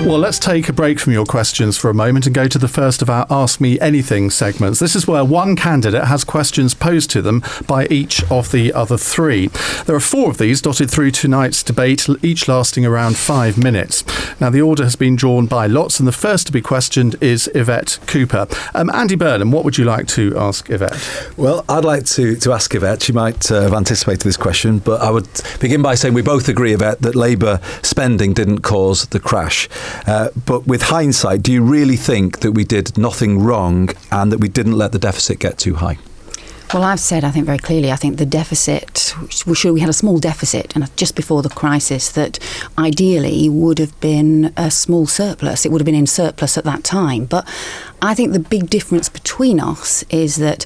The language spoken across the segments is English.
Well, let's take a break from your questions for a moment and go to the first of our Ask Me Anything segments. This is where one candidate has questions posed to them by each of the other three. There are 4 of these dotted through tonight's debate, each lasting around 5 minutes. Now, the order has been drawn by lots, and the first to be questioned is Yvette Cooper. Andy Burnham, what would you like to ask Yvette? Well, I'd like to ask Yvette. She might have anticipated this question, but I would begin by saying we both agree, Yvette, that Labour spending didn't cause the crash. But with hindsight, do you really think that we did nothing wrong and that we didn't let the deficit get too high? Well, I've said, I think very clearly, I think the deficit, we had a small deficit and just before the crisis that ideally would have been a small surplus. It would have been in surplus at that time. But I think the big difference between us is that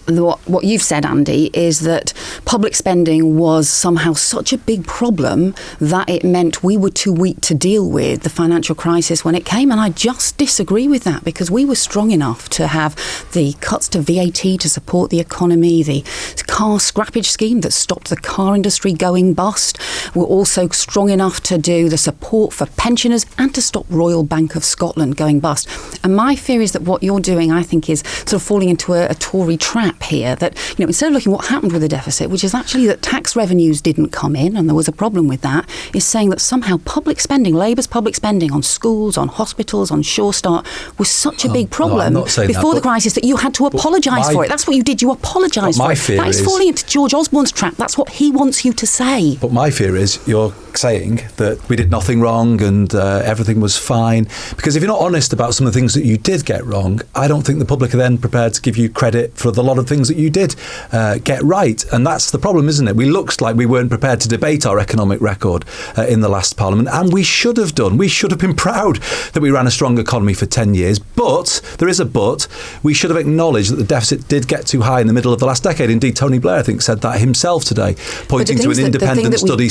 what you've said, Andy, is that public spending was somehow such a big problem that it meant we were too weak to deal with the financial crisis when it came. And I just disagree with that, because we were strong enough to have the cuts to VAT to support the economy, the car scrappage scheme that stopped the car industry going bust. We're also strong enough to do the support for pensioners and to stop Royal Bank of Scotland going bust. And my fear is that what you're doing, I think, is sort of falling into a Tory trap here, that, you know, instead of looking what happened with the deficit, which is actually that tax revenues didn't come in and there was a problem with that, is saying that somehow public spending, Labour's public spending on schools, on hospitals, on Sure Start was such a big problem before the crisis that you had to apologise for it. That's what you did. You apologised for it. That is falling into George Osborne's trap. That's what he wants you to say. But my fear is you're saying that we did nothing wrong and everything was fine. Because if you're not honest about some of the things that you did get wrong, I don't think the public are then prepared to give you credit for the lot of things that you did get right. And that's the problem, isn't it? We looked like we weren't prepared to debate our economic record in the last Parliament, and we should have done. We should have been proud that we ran a strong economy for 10 years. But, there is a but, we should have acknowledged that the deficit did get too high in the middle of the last decade. Indeed, Tony Blair, I think, said that himself today, pointing to an independent study.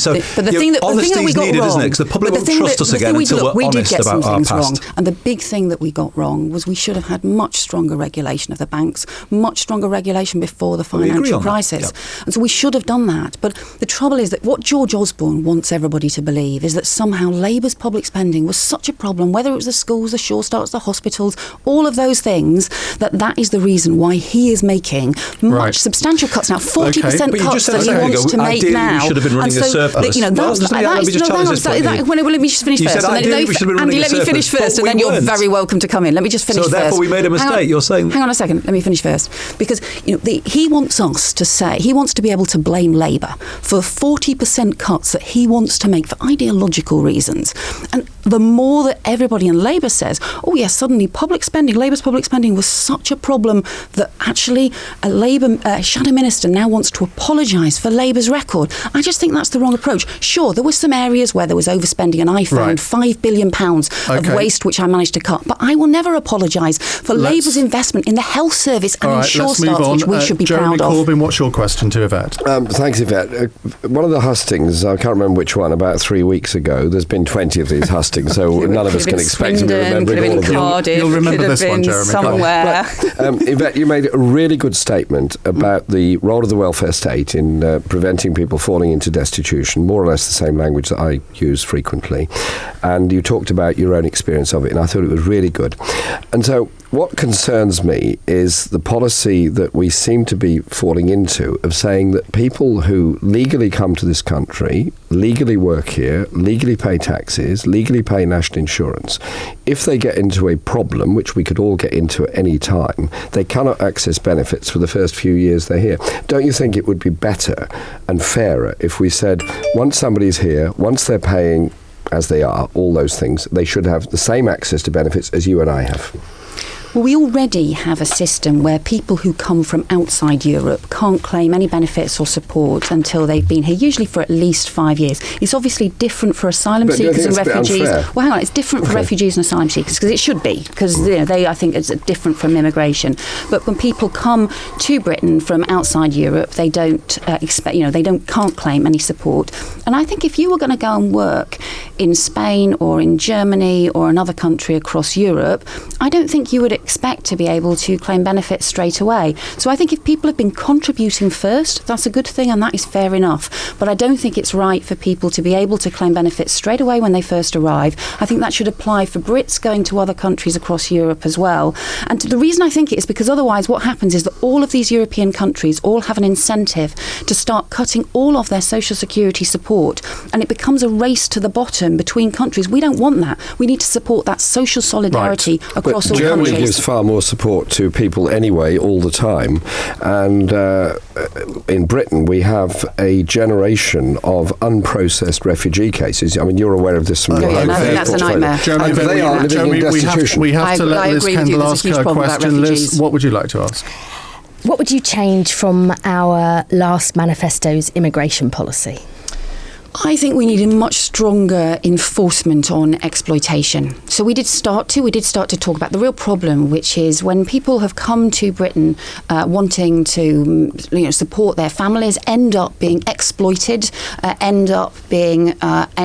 Honesty is needed, isn't it? Because the public won't trust us again until we're honest about our past. And the big thing that we got wrong was we should have had much stronger regulation of the banks, much stronger regulation before the financial crisis. Yeah. And so we should have done that. But the trouble is that what George Osborne wants everybody to believe is that somehow Labour's public spending was such a problem, whether it was the schools, the Sure Starts, the hospitals, all of those things, that is the reason why he is making much substantial cuts now, 40% cuts that he wants to make now. We should have been running a surplus. Let me just finish first. Andy, let me finish first, and then you're very welcome to come in. Let me just finish first. So therefore we made a mistake, you're saying? Hang on a second, let me finish first. Because he wants us to say, he wants to be able to blame Labour for 40% cuts that he wants to make for ideological reasons. And the more that everybody in Labour says, oh yes, suddenly Labour's public spending was such a problem that actually a Labour shadow minister now wants to apologise for Labour's record. I just think that's the wrong approach. Sure, there were some areas where there was overspending, and I found £5 billion of waste which I managed to cut. But I will never apologise for Labour's investment in the health service and in Sure Starts, which we should be proud of. Jeremy Corbyn, what's your question to Yvette? Thanks, Yvette. One of the hustings, I can't remember which one, about 3 weeks ago, there's been 20 of these hustings, so none of us can expect to be remembering all of them. Cardiff, You'll remember this one, Jeremy. Somewhere. Yvette, you made a really good statement about the role of the welfare state in preventing people falling into destitution, more or less the same language that I use frequently. And you talked about your own experience of it, and I thought it was really good. And so what concerns me is the policy that we seem to be falling into of saying that people who legally come to this country, legally work here, legally pay taxes, legally pay national insurance, if they get into a problem, which we could all get into at any time, they cannot access benefits for the first few years they're here. Don't you think it would be better and fairer if we said, once somebody's here, once they're paying as they are, all those things, they should have the same access to benefits as you and I have? Well, we already have a system where people who come from outside Europe can't claim any benefits or support until they've been here, usually for at least 5 years. It's obviously different for asylum seekers and refugees. Well, hang on, it's different for refugees and asylum seekers, because it should be, because I think it's different from immigration. But when people come to Britain from outside Europe, they don't can't claim any support. And I think if you were going to go and work in Spain or in Germany or another country across Europe, I don't think you would expect to be able to claim benefits straight away. So I think if people have been contributing first, that's a good thing, and that is fair enough. But I don't think it's right for people to be able to claim benefits straight away when they first arrive. I think that should apply for Brits going to other countries across Europe as well. And the reason I think it is because otherwise what happens is that all of these European countries all have an incentive to start cutting all of their social security support, and it becomes a race to the bottom between countries. We don't want that. We need to support that social solidarity across all Germany countries. gives far more support to people anyway all the time, and in Britain we have a generation of unprocessed refugee cases. I mean, you're aware of this from your own that's a nightmare. Jeremy, they are living in destitution. We have to let Liz Kendall ask her question. Liz, refugees. what would you like to ask? What would you change from our last manifesto's immigration policy? I think we need a much stronger enforcement on exploitation. So we did start to talk about the real problem, which is when people have come to Britain wanting to support their families, end up being exploited, end up being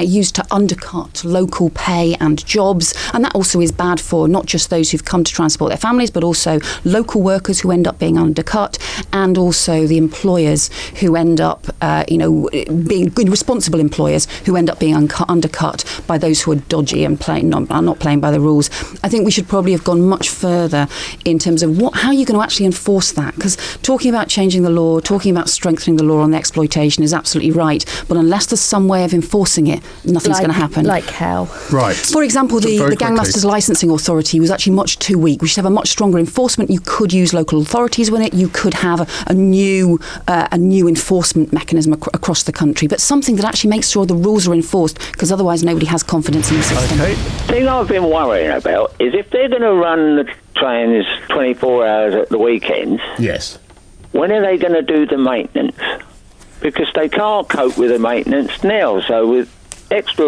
used to undercut local pay and jobs. And that also is bad for not just those who've come to transport their families, but also local workers who end up being undercut, and also the employers who end up being responsible employers who end up being undercut by those who are dodgy and not playing by the rules. I think we should probably have gone much further in terms of how you're going to actually enforce that, because talking about changing the law, talking about strengthening the law on the exploitation is absolutely right, but unless there's some way of enforcing it, nothing's going to happen. Like how? Right. For example, the Gangmasters Licensing Authority was actually much too weak. We should have a much stronger enforcement. You could use local authorities with it. You could have a new enforcement mechanism across the country, but something that actually makes sure the rules are enforced, because otherwise nobody has confidence in the system. Okay. The thing I've been worrying about is if they're going to run the trains 24 hours at the weekends, Yes. when are they going to do the maintenance? Because they can't cope with the maintenance now, so with extra